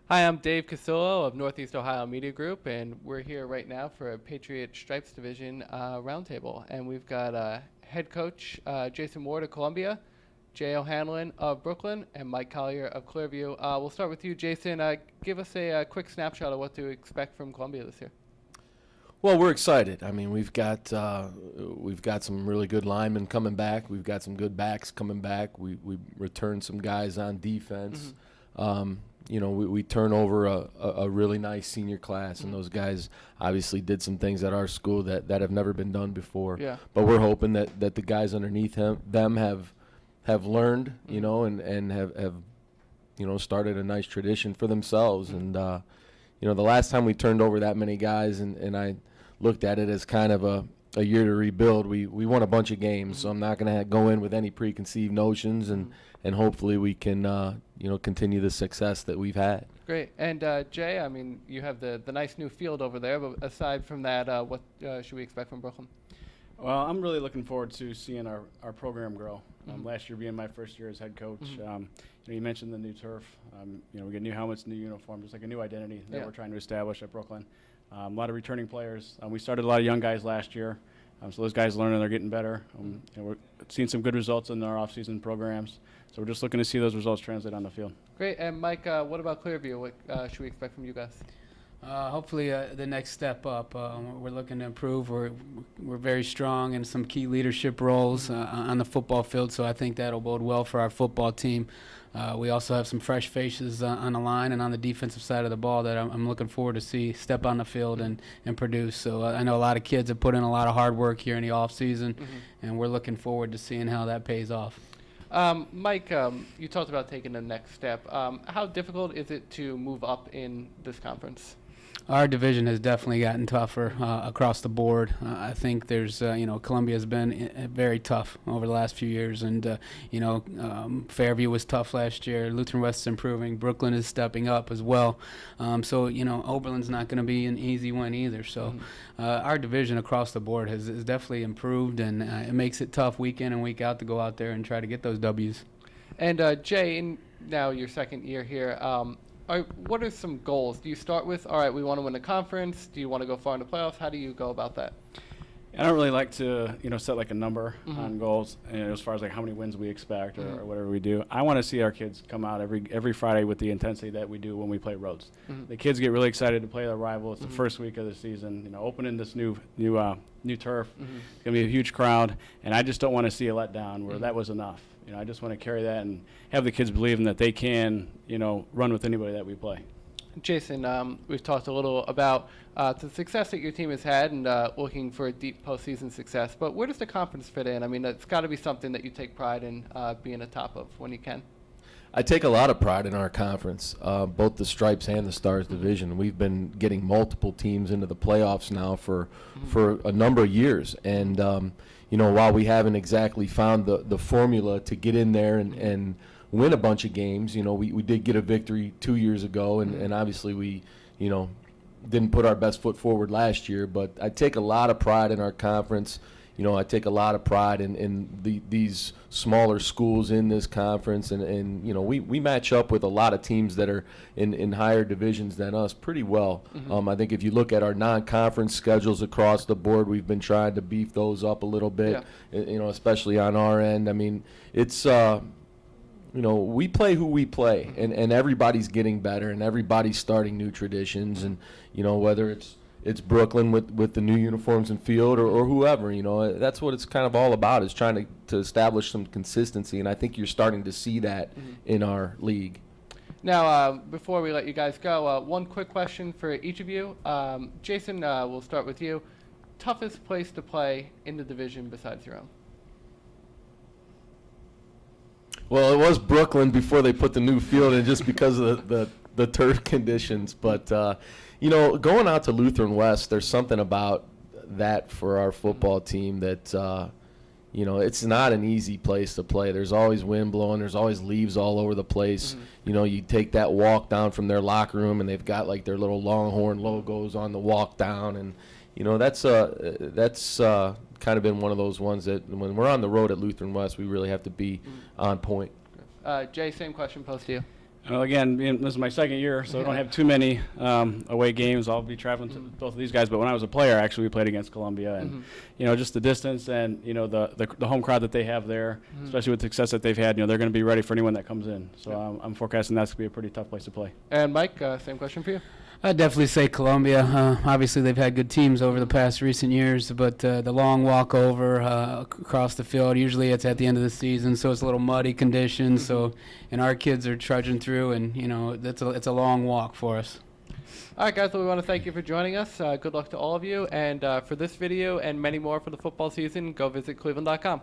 Hi, I'm Dave Casillo of Northeast Ohio Media Group, and we're here right now for a Patriot Stripes Division roundtable. And we've got head coach Jason Ward of Columbia, Jay Hanlon of Brooklyn, and Mike Collier of Clearview. We'll start with you, Jason. Give us a quick snapshot of what to expect from Columbia this year. Well, we're excited. I mean, we've got some really good linemen coming back. We've got some good backs coming back. We returned some guys on defense. We turn over a really nice senior class, and those guys obviously did some things at our school that have never been done before. Yeah. But we're hoping that the guys underneath them have learned, and have started a nice tradition for themselves. And the last time we turned over that many guys, and I looked at it as kind of a year to rebuild. We won a bunch of games, so I'm not going to go in with any preconceived notions, and hopefully we can continue the success that we've had. Great. And Jay, I mean, you have the nice new field over there, but aside from that, what should we expect from Brooklyn? Well, I'm really looking forward to seeing our program grow. Last year being my first year as head coach, you mentioned the new turf. We get new helmets, new uniforms, just like a new identity that we're trying to establish at Brooklyn. A lot of returning players. We started a lot of young guys last year, so those guys learning, they're getting better. And we're seeing some good results in our off-season programs. So we're just looking to see those results translate on the field. Great. And Mike, what about Clearview? What should we expect from you guys? Hopefully the next step up. We're looking to improve. We're very strong in some key leadership roles on the football field, so I think that'll bode well for our football team. We also have some fresh faces on the line and on the defensive side of the ball that I'm looking forward to see step on the field and produce. So I know a lot of kids have put in a lot of hard work here in the off season, and we're looking forward to seeing how that pays off. Mike, you talked about taking the next step. How difficult is it to move up in this conference? Our division has definitely gotten tougher across the board. I think there's, Columbia has been very tough over the last few years, and Fairview was tough last year. Lutheran West is improving. Brooklyn is stepping up as well. Oberlin's not going to be an easy one either. So our division across the board has definitely improved, and it makes it tough week in and week out to go out there and try to get those W's. And Jay, in now your second year here, what are some goals? Do you start with, all right, we want to win the conference? Do you want to go far in the playoffs? How do you go about that? I don't really like to, set like a number on goals, as far as like how many wins we expect or whatever we do. I want to see our kids come out every Friday with the intensity that we do when we play roads. The kids get really excited to play their rival. It's the first week of the season. Opening this new turf, it's gonna be a huge crowd, and I just don't want to see a letdown where that was enough. I just want to carry that and have the kids believing that they can, run with anybody that we play. Jason, we've talked a little about the success that your team has had and looking for a deep postseason success, but where does the conference fit in? I mean, it's got to be something that you take pride in being a top of when you can. I take a lot of pride in our conference, both the Stripes and the Stars division. We've been getting multiple teams into the playoffs now for a number of years, and while we haven't exactly found the formula to get in there and win a bunch of games, we did get a victory 2 years ago, and obviously we didn't put our best foot forward last year. But I take a lot of pride in our conference. I take a lot of pride in these smaller schools in this conference, and we match up with a lot of teams that are in higher divisions than us pretty well. I think if you look at our non-conference schedules across the board, we've been trying to beef those up a little bit, especially on our end. I mean, it's we play who we play, and everybody's getting better, and everybody's starting new traditions, and whether it's Brooklyn with the new uniforms and field or whoever, that's what it's kind of all about, is trying to establish some consistency, and I think you're starting to see that in our league. Now, before we let you guys go, one quick question for each of you. Jason, we'll start with you. Toughest place to play in the division besides your own? Well, it was Brooklyn before they put the new field in, just because of the turf conditions, but going out to Lutheran West, there's something about that for our football team that, it's not an easy place to play. There's always wind blowing. There's always leaves all over the place. You take that walk down from their locker room, and they've got like their little Longhorn logos on the walk down, and that's kind of been one of those ones that when we're on the road at Lutheran West, we really have to be on point. Jay, same question posed to you. Well, again, this is my second year, so I don't have too many away games. I'll be traveling to both of these guys. But when I was a player, actually, we played against Columbia, and just the distance and the home crowd that they have there, especially with the success that they've had. They're going to be ready for anyone that comes in. So I'm forecasting that's going to be a pretty tough place to play. And Mike, same question for you. I'd definitely say Columbia. Obviously, they've had good teams over the past recent years, but the long walk over across the field, usually it's at the end of the season, so it's a little muddy conditions. So, and our kids are trudging through, and it's a long walk for us. All right, guys, well, we want to thank you for joining us. Good luck to all of you. And for this video and many more for the football season, go visit cleveland.com.